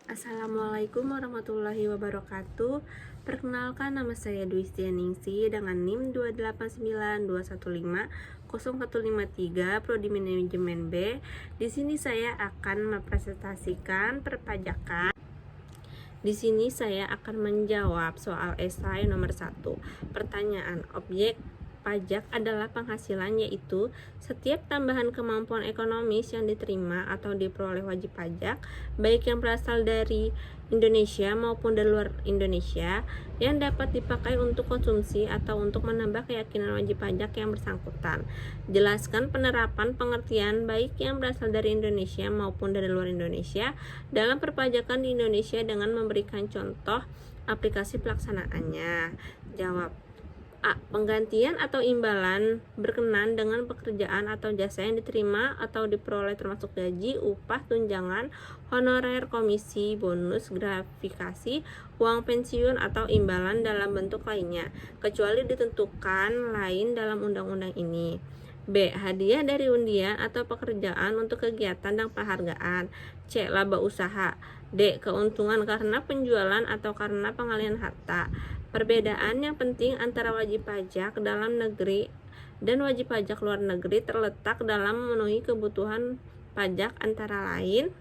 Assalamualaikum warahmatullahi wabarakatuh. Perkenalkan, nama saya Dwi Stianingsi dengan NIM 28921501153 Prodi Manajemen B. Di sini saya akan mempresentasikan perpajakan. Di sini saya akan menjawab soal esai nomor 1. Pertanyaan: objek pajak adalah penghasilan, yaitu setiap tambahan kemampuan ekonomis yang diterima atau diperoleh wajib pajak, baik yang berasal dari Indonesia maupun dari luar Indonesia, yang dapat dipakai untuk konsumsi atau untuk menambah keyakinan wajib pajak yang bersangkutan. Jelaskan penerapan pengertian baik yang berasal dari Indonesia maupun dari luar Indonesia dalam perpajakan di Indonesia dengan memberikan contoh aplikasi pelaksanaannya. Jawab: A. Penggantian atau imbalan berkenan dengan pekerjaan atau jasa yang diterima atau diperoleh termasuk gaji, upah, tunjangan, honorer, komisi, bonus, gratifikasi, uang pensiun, atau imbalan dalam bentuk lainnya, kecuali ditentukan lain dalam undang-undang ini. B. Hadiah dari undian atau pekerjaan untuk kegiatan dan penghargaan. C. Laba usaha. D. Keuntungan karena penjualan atau karena pengalihan harta. Perbedaan yang penting antara wajib pajak dalam negeri dan wajib pajak luar negeri terletak dalam memenuhi kebutuhan pajak, antara lain: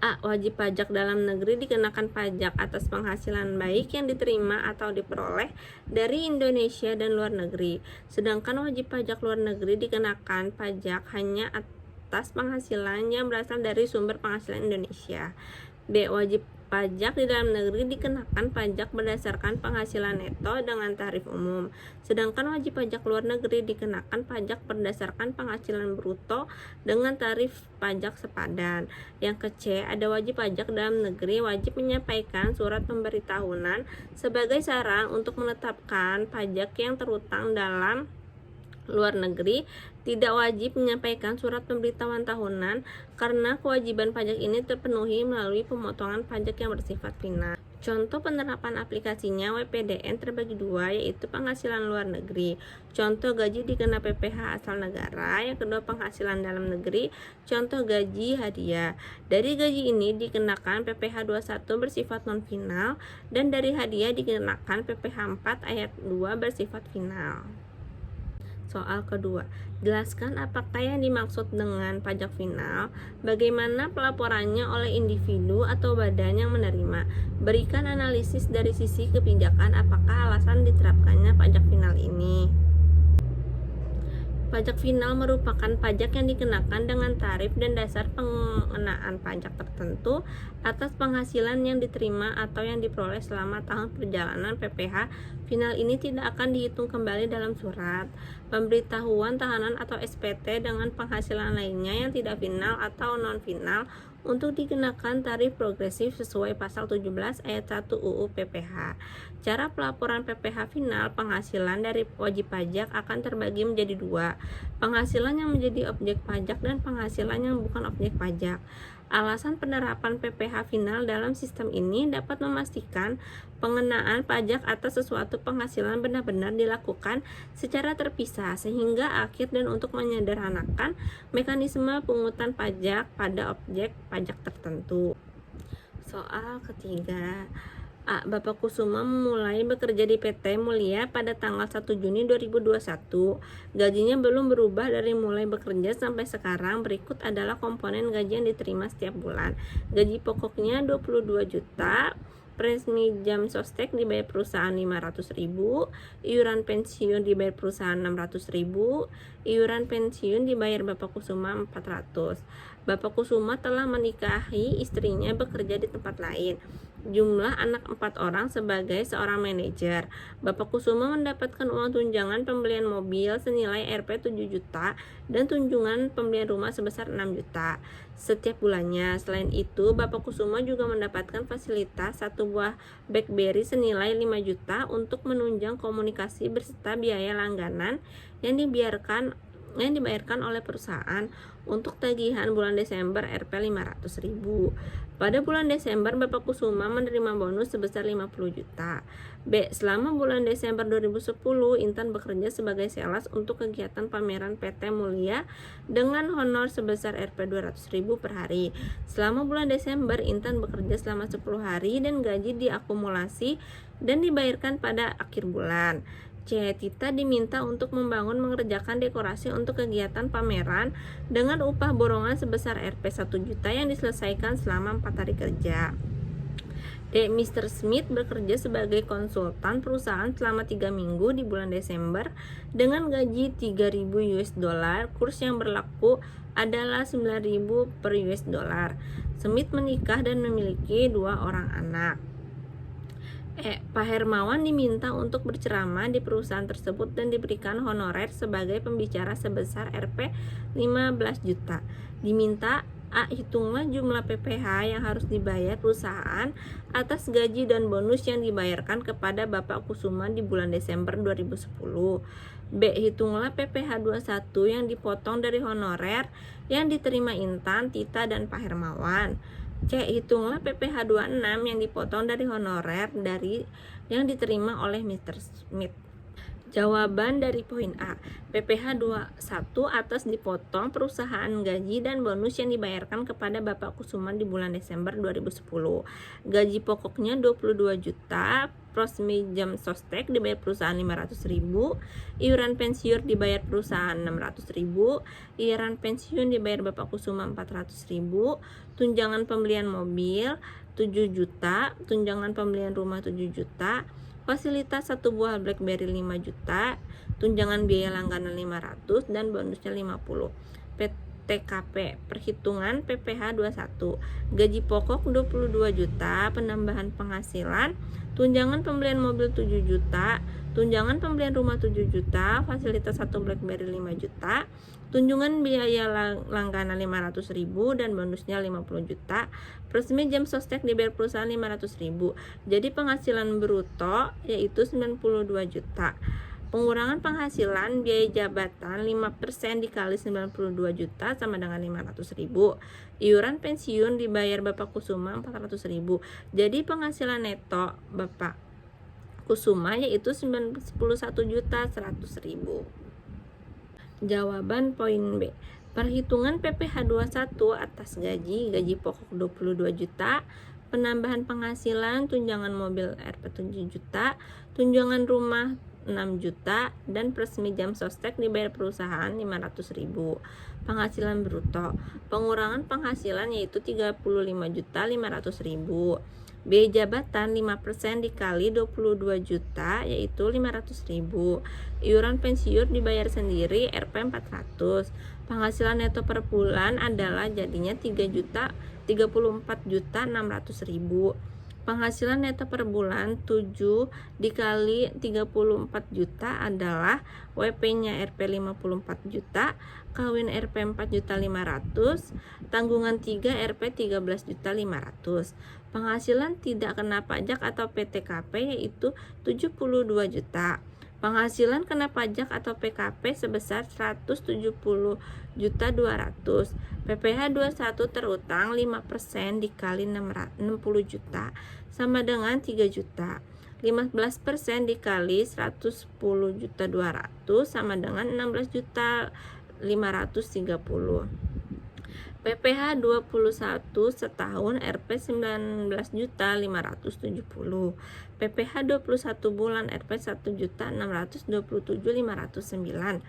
A. Wajib pajak dalam negeri dikenakan pajak atas penghasilan baik yang diterima atau diperoleh dari Indonesia dan luar negeri, sedangkan wajib pajak luar negeri dikenakan pajak hanya atas penghasilan yang berasal dari sumber penghasilan Indonesia. B. Wajib pajak di dalam negeri dikenakan pajak berdasarkan penghasilan neto dengan tarif umum, sedangkan wajib pajak luar negeri dikenakan pajak berdasarkan penghasilan bruto dengan tarif pajak sepadan. Yang ke-C, ada wajib pajak dalam negeri wajib menyampaikan surat pemberitahuan sebagai syarat untuk menetapkan pajak yang terutang. Dalam luar negeri tidak wajib menyampaikan surat pemberitahuan tahunan karena kewajiban pajak ini terpenuhi melalui pemotongan pajak yang bersifat final. Contoh penerapan aplikasinya WPDN terbagi dua, yaitu penghasilan luar negeri. Contoh gaji dikena PPh asal negara. Yang kedua, penghasilan dalam negeri. Contoh gaji hadiah. Dari gaji ini dikenakan PPh 21 bersifat non final, dan dari hadiah dikenakan PPh 4 ayat 2 bersifat final. Soal kedua, jelaskan apakah yang dimaksud dengan pajak final, bagaimana pelaporannya oleh individu atau badan yang menerima. Berikan analisis dari sisi kebijakan apakah alasan diterapkannya pajak final ini. Pajak final merupakan pajak yang dikenakan dengan tarif dan dasar pengenaan pajak tertentu atas penghasilan yang diterima atau yang diperoleh selama tahun perjalanan. PPh final ini tidak akan dihitung kembali dalam surat pemberitahuan tahunan atau SPT dengan penghasilan lainnya yang tidak final atau non final untuk dikenakan tarif progresif sesuai pasal 17 ayat 1 UU PPh. Cara pelaporan PPh final penghasilan dari wajib pajak akan terbagi menjadi dua: penghasilan yang menjadi objek pajak dan penghasilan yang bukan objek pajak. Alasan penerapan PPh final dalam sistem ini dapat memastikan pengenaan pajak atas sesuatu penghasilan benar-benar dilakukan secara terpisah, sehingga akhir dan untuk menyederhanakan mekanisme pungutan pajak pada objek pajak tertentu. Soal ketiga, A. Bapak Kusuma memulai bekerja di PT Mulia pada tanggal 1 Juni 2021. Gajinya belum berubah dari mulai bekerja sampai sekarang. Berikut adalah komponen gaji yang diterima setiap bulan. Gaji pokoknya 22 juta, premi jam sostek dibayar perusahaan 500.000, iuran pensiun dibayar perusahaan 600.000, iuran pensiun dibayar Bapak Kusuma 400. Bapak Kusuma telah menikahi istrinya bekerja di tempat lain. Jumlah anak 4 orang sebagai seorang manajer. Bapak Kusuma mendapatkan uang tunjangan pembelian mobil senilai Rp 7 juta dan tunjangan pembelian rumah sebesar 6 juta setiap bulannya. Selain itu, Bapak Kusuma juga mendapatkan fasilitas 1 buah BlackBerry senilai 5 juta untuk menunjang komunikasi beserta biaya langganan yang yang dibayarkan oleh perusahaan untuk tagihan bulan Desember Rp 500.000. Pada bulan Desember, Bapak Kusuma menerima bonus sebesar 50 juta. B. Selama bulan Desember 2010, Intan bekerja sebagai sales untuk kegiatan pameran PT Mulia dengan honor sebesar Rp 200.000 per hari. Selama bulan Desember, Intan bekerja selama 10 hari dan gaji diakumulasi dan dibayarkan pada akhir bulan. C. Tita diminta untuk membangun mengerjakan dekorasi untuk kegiatan pameran dengan upah borongan sebesar Rp 1 juta yang diselesaikan selama 4 hari kerja. D. Mr. Smith bekerja sebagai konsultan perusahaan selama 3 minggu di bulan Desember dengan gaji 3.000 US dollar. Kurs yang berlaku adalah 9.000 per US dollar. Smith menikah dan memiliki 2 orang anak. Pak Hermawan diminta untuk berceramah di perusahaan tersebut dan diberikan honorer sebagai pembicara sebesar Rp 15 juta. Diminta A. Hitunglah jumlah PPh yang harus dibayar perusahaan atas gaji dan bonus yang dibayarkan kepada Bapak Kusuma di bulan Desember 2010. B. Hitunglah PPh 21 yang dipotong dari honorer yang diterima Intan, Tita, dan Pak Hermawan. C. Hitunglah PPh 26 yang dipotong dari honorer yang diterima oleh Mr. Smith. Jawaban dari poin A. PPh 21 atas dipotong perusahaan gaji dan bonus yang dibayarkan kepada Bapak Kusuma di bulan Desember 2010. Gaji pokoknya 22 juta, prosmi jam sostek dibayar perusahaan 500.000, iuran pensiun dibayar perusahaan 600.000, iuran pensiun dibayar Bapak Kusuma 400.000, tunjangan pembelian mobil 7 juta, tunjangan pembelian rumah 7 juta, fasilitas 1 buah BlackBerry 5 juta, tunjangan biaya langganan 500 dan bonusnya 50. PTKP perhitungan PPh 21. Gaji pokok 22 juta, penambahan penghasilan, tunjangan pembelian mobil 7 juta, tunjangan pembelian rumah 7 juta, fasilitas 1 BlackBerry 5 juta, tunjangan biaya langganan 500.000 dan bonusnya 50 juta. Resmi jam sostek dibayar perusahaan 500.000. Jadi penghasilan bruto yaitu 92 juta. Pengurangan penghasilan biaya jabatan 5% dikali 92 juta sama dengan 500.000. Iuran pensiun dibayar Bapak Kusuma 400.000. Jadi penghasilan neto Bapak Kusuma yaitu 91.100.000. Jawaban poin B. Perhitungan PPh 21 atas gaji pokok 22 juta, penambahan penghasilan, tunjangan mobil Rp 7 juta, tunjangan rumah 6 juta, dan resmi jam sostek dibayar perusahaan 500.000. Penghasilan bruto. Pengurangan penghasilan yaitu 35.500.000. B. Jabatan 5% dikali 22 juta yaitu 500.000. Iuran pensiun dibayar sendiri Rp 400. Penghasilan neto per bulan adalah jadinya 34.600.000. Penghasilan neto per bulan 7 dikali 34 juta adalah WP-nya Rp 54 juta, kawin Rp 4.500.000, tanggungan 3 Rp 13.500.000. Penghasilan tidak kena pajak atau PTKP yaitu 72 juta. Penghasilan kena pajak atau PKP sebesar 170.200. PPh 21 terutang 5% dikali 60 juta sama dengan 3 juta. 15% dikali 110.200 sama dengan 16.530. PPh 21 setahun Rp 19.570. PPh 21 bulan Rp 1.627.509.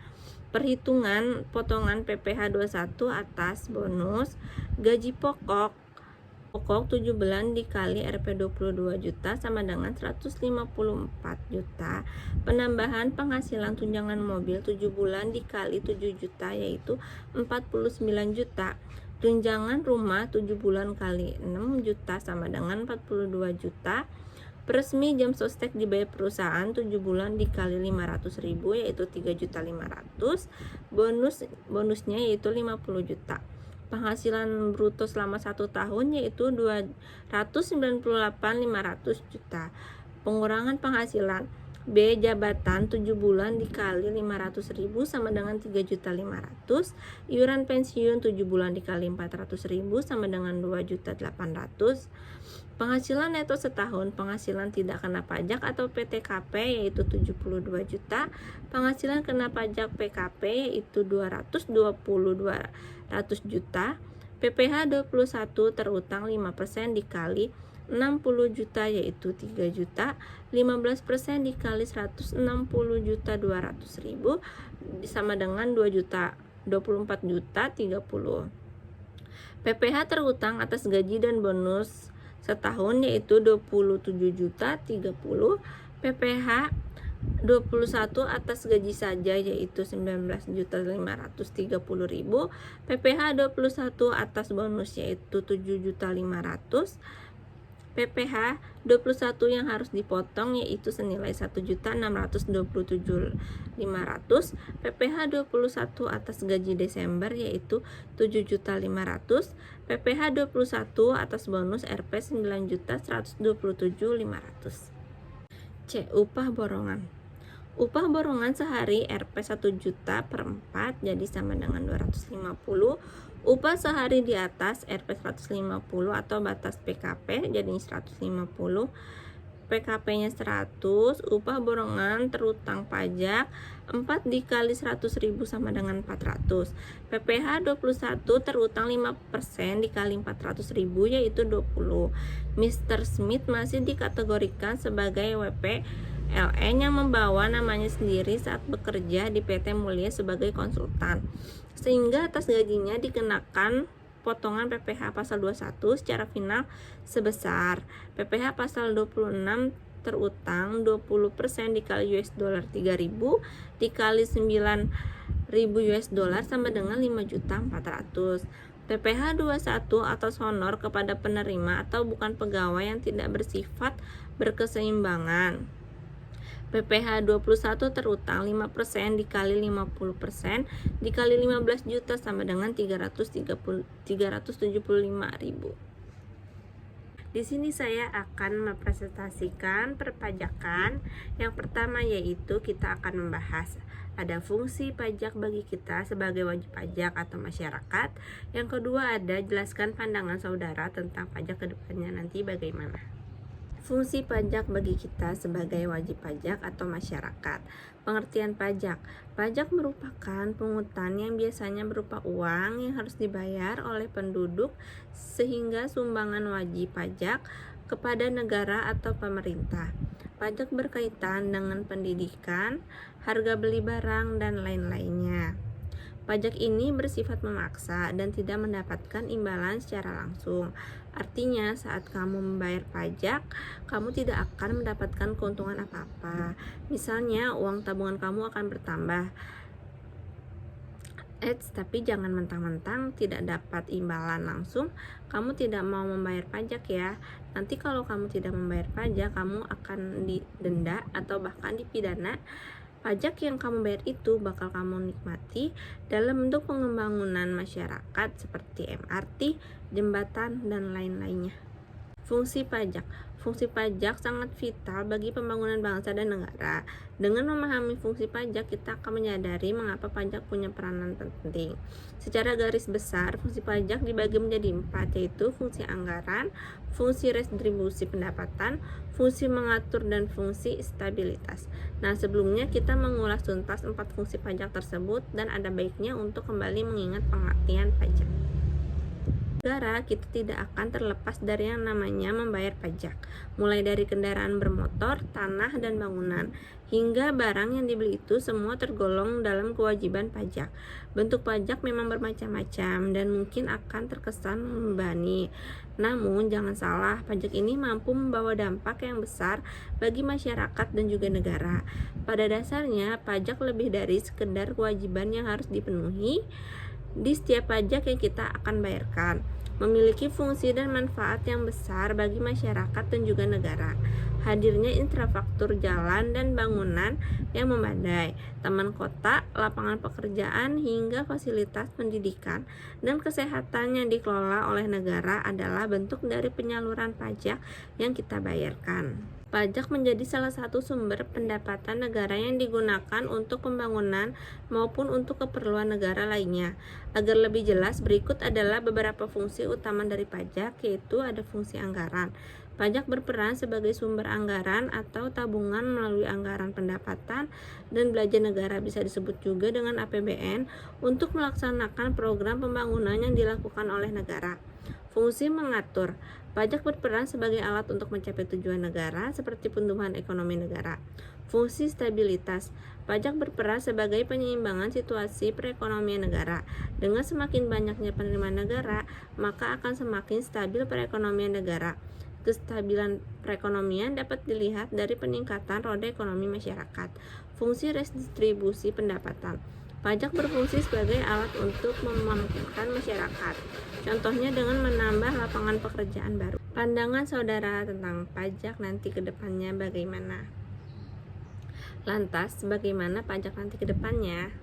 Perhitungan potongan PPh 21 atas bonus gaji pokok 7 bulan dikali Rp 22 juta sama dengan 154 juta. Penambahan penghasilan tunjangan mobil 7 bulan dikali 7 juta yaitu 49 juta. Tunjangan rumah 7 bulan kali 6 juta sama dengan 42 juta. Resmi jam sostek dibayar perusahaan 7 bulan dikali 500.000 yaitu 3.500.000. Bonusnya yaitu 50 juta. Penghasilan bruto selama 1 tahun yaitu 298.500 juta. Pengurangan penghasilan B. Jabatan 7 bulan dikali 500.000 sama dengan 3.500.000. Iuran pensiun 7 bulan dikali 400.000 sama dengan 2.800.000. Penghasilan neto setahun, penghasilan tidak kena pajak atau PTKP yaitu 72 juta. Penghasilan kena pajak PKP yaitu 200 juta. PPh 21 terutang 5% dikali 60 juta yaitu 3 juta, 15% dikali 160 juta 200.000 sama dengan 2 juta, 24 juta 30. PPh terutang atas gaji dan bonus setahun yaitu 27 juta 30. PPh 21 atas gaji saja yaitu 19.530.000. PPh 21 atas bonus yaitu 7.500.000. PPh 21 yang harus dipotong yaitu senilai 1.627.500. PPh 21 atas gaji Desember yaitu 7.500.000. PPh 21 atas bonus Rp 9.127.500. C. Upah borongan. Upah borongan sehari Rp 1 juta per 4 jadi sama dengan 250. Upah sehari di atas Rp 150 atau batas PKP jadi 150. PKP-nya 100. Upah borongan terutang pajak 4 dikali 100.000 sama dengan 400. PPh 21 terutang 5% dikali 400.000 yaitu 20. Mr. Smith masih dikategorikan sebagai WPLN yang membawa namanya sendiri saat bekerja di PT Mulia sebagai konsultan, sehingga atas gajinya dikenakan potongan PPh pasal 21 secara final sebesar PPh pasal 26 terutang 20% dikali $3.000 dikali 9.000 $, sama dengan 5.400.000. PPh 21 atas honor kepada penerima atau bukan pegawai yang tidak bersifat berkeseimbangan. PPh 21 terutang 5% dikali 50% dikali 15 juta sama dengan 375.000. Di sini saya akan mempresentasikan perpajakan. Yang pertama yaitu kita akan membahas ada fungsi pajak bagi kita sebagai wajib pajak atau masyarakat. Yang kedua ada jelaskan pandangan saudara tentang pajak kedepannya nanti bagaimana. Fungsi pajak bagi kita sebagai wajib pajak atau masyarakat. Pengertian pajak. Pajak merupakan pungutan yang biasanya berupa uang yang harus dibayar oleh penduduk sehingga sumbangan wajib pajak kepada negara atau pemerintah. Pajak berkaitan dengan pendidikan, harga beli barang, dan lain-lainnya. Pajak ini bersifat memaksa dan tidak mendapatkan imbalan secara langsung. Artinya, saat kamu membayar pajak, kamu tidak akan mendapatkan keuntungan apa-apa. Misalnya, uang tabungan kamu akan bertambah. Tapi jangan mentang-mentang tidak dapat imbalan langsung, kamu tidak mau membayar pajak ya. Nanti kalau kamu tidak membayar pajak, kamu akan didenda atau bahkan dipidana. Pajak yang kamu bayar itu bakal kamu nikmati dalam bentuk pembangunan masyarakat seperti MRT, jembatan, dan lain-lainnya. Fungsi pajak. Fungsi pajak sangat vital bagi pembangunan bangsa dan negara. Dengan memahami fungsi pajak, kita akan menyadari mengapa pajak punya peranan penting. Secara garis besar, fungsi pajak dibagi menjadi 4, yaitu fungsi anggaran, fungsi redistribusi pendapatan, fungsi mengatur, dan fungsi stabilitas. Nah, sebelumnya kita mengulas tuntas 4 fungsi pajak tersebut dan ada baiknya untuk kembali mengingat pengertian pajak. Negara, kita tidak akan terlepas dari yang namanya membayar pajak, mulai dari kendaraan bermotor, tanah, dan bangunan, hingga barang yang dibeli itu semua tergolong dalam kewajiban pajak. Bentuk pajak memang bermacam-macam dan mungkin akan terkesan membebani. Namun, jangan salah, pajak ini mampu membawa dampak yang besar bagi masyarakat dan juga negara. Pada dasarnya, pajak lebih dari sekedar kewajiban yang harus dipenuhi di setiap pajak yang kita akan bayarkan, memiliki fungsi dan manfaat yang besar bagi masyarakat dan juga negara. Hadirnya infrastruktur jalan dan bangunan yang memadai, taman kota, lapangan pekerjaan, hingga fasilitas pendidikan dan kesehatan yang dikelola oleh negara adalah bentuk dari penyaluran pajak yang kita bayarkan. Pajak menjadi salah satu sumber pendapatan negara yang digunakan untuk pembangunan maupun untuk keperluan negara lainnya. Agar lebih jelas, berikut adalah beberapa fungsi utama dari pajak, yaitu ada fungsi anggaran. Pajak berperan sebagai sumber anggaran atau tabungan melalui anggaran pendapatan dan belanja negara, bisa disebut juga dengan APBN, untuk melaksanakan program pembangunan yang dilakukan oleh negara. Fungsi mengatur. Pajak berperan sebagai alat untuk mencapai tujuan negara seperti pertumbuhan ekonomi negara. Fungsi stabilitas. Pajak berperan sebagai penyeimbangan situasi perekonomian negara. Dengan semakin banyaknya penerimaan negara, maka akan semakin stabil perekonomian negara. Kestabilan perekonomian dapat dilihat dari peningkatan roda ekonomi masyarakat. Fungsi redistribusi pendapatan. Pajak berfungsi sebagai alat untuk memakmurkan masyarakat. Contohnya dengan menambah lapangan pekerjaan baru. Pandangan saudara tentang pajak nanti ke depannya bagaimana? Lantas, bagaimana pajak nanti ke depannya?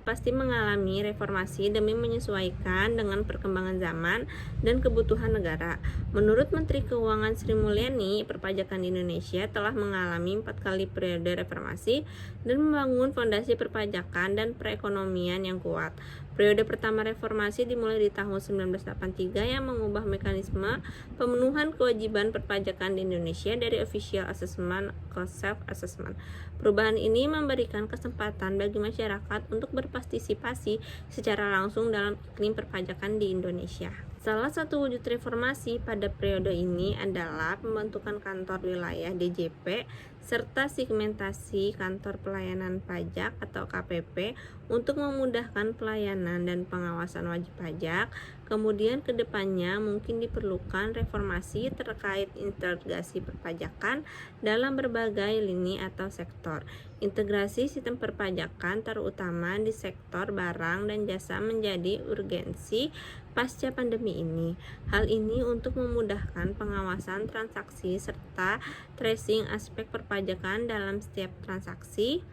Pasti mengalami reformasi demi menyesuaikan dengan perkembangan zaman dan kebutuhan negara. Menurut Menteri Keuangan Sri Mulyani, perpajakan di Indonesia telah mengalami 4 kali periode reformasi dan membangun fondasi perpajakan dan perekonomian yang kuat. Periode pertama reformasi dimulai di tahun 1983 yang mengubah mekanisme pemenuhan kewajiban perpajakan di Indonesia dari official assessment ke self-assessment. Perubahan ini memberikan kesempatan bagi masyarakat untuk berpartisipasi secara langsung dalam iklim perpajakan di Indonesia. Salah satu wujud reformasi pada periode ini adalah pembentukan kantor wilayah DJP serta segmentasi kantor pelayanan pajak atau KPP untuk memudahkan pelayanan dan pengawasan wajib pajak. Kemudian kedepannya mungkin diperlukan reformasi terkait integrasi perpajakan dalam berbagai lini atau sektor. Integrasi sistem perpajakan terutama di sektor barang dan jasa menjadi urgensi pasca pandemi ini. Hal ini untuk memudahkan pengawasan transaksi serta tracing aspek perpajakan dalam setiap transaksi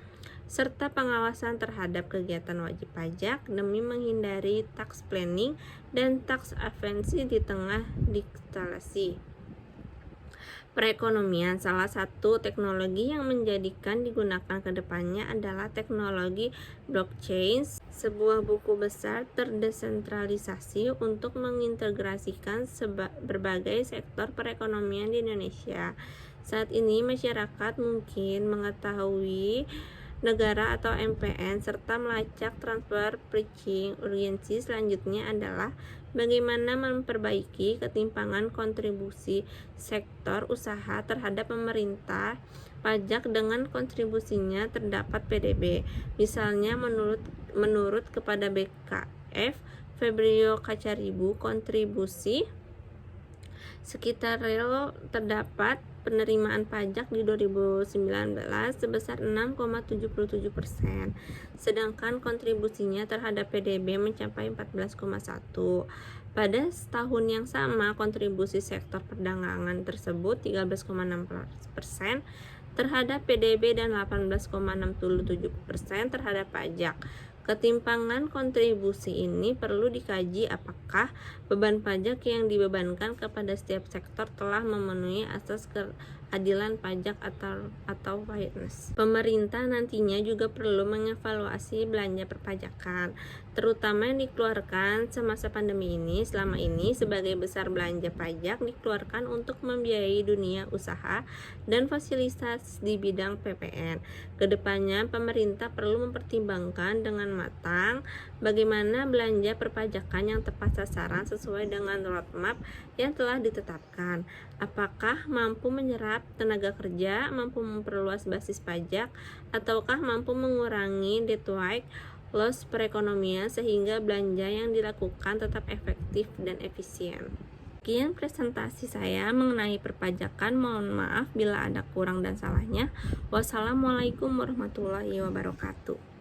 serta pengawasan terhadap kegiatan wajib pajak demi menghindari tax planning dan tax evasion di tengah digitalisasi perekonomian. Salah satu teknologi yang menjadikan digunakan ke depannya adalah teknologi blockchain, sebuah buku besar terdesentralisasi untuk mengintegrasikan berbagai sektor perekonomian di Indonesia. Saat ini masyarakat mungkin mengetahui negara atau MPN serta melacak transfer pricing. Urgensi selanjutnya adalah bagaimana memperbaiki ketimpangan kontribusi sektor usaha terhadap pemerintah pajak dengan kontribusinya terdapat PDB. Misalnya menurut kepada BKF Febrio Kacaribu, kontribusi sekitar real terdapat penerimaan pajak di 2019 sebesar 6,77%, sedangkan kontribusinya terhadap PDB mencapai 14,1%. Pada tahun yang sama, kontribusi sektor perdagangan tersebut 13,6% terhadap PDB dan 18,67% terhadap pajak. Ketimpangan kontribusi ini perlu dikaji apakah beban pajak yang dibebankan kepada setiap sektor telah memenuhi asas keadilan pajak atau fairness. Pemerintah nantinya juga perlu mengevaluasi belanja perpajakan, terutama yang dikeluarkan semasa pandemi ini. Selama ini sebagai besar belanja pajak dikeluarkan untuk membiayai dunia usaha dan fasilitas di bidang PPN. Kedepannya pemerintah perlu mempertimbangkan dengan matang bagaimana belanja perpajakan yang tepat sasaran sesuai dengan roadmap yang telah ditetapkan. Apakah mampu menyerap tenaga kerja, mampu memperluas basis pajak, ataukah mampu mengurangi deadweight loss perekonomian sehingga belanja yang dilakukan tetap efektif dan efisien. Sekian presentasi saya mengenai perpajakan. Mohon maaf bila ada kurang dan salahnya. Wassalamualaikum warahmatullahi wabarakatuh.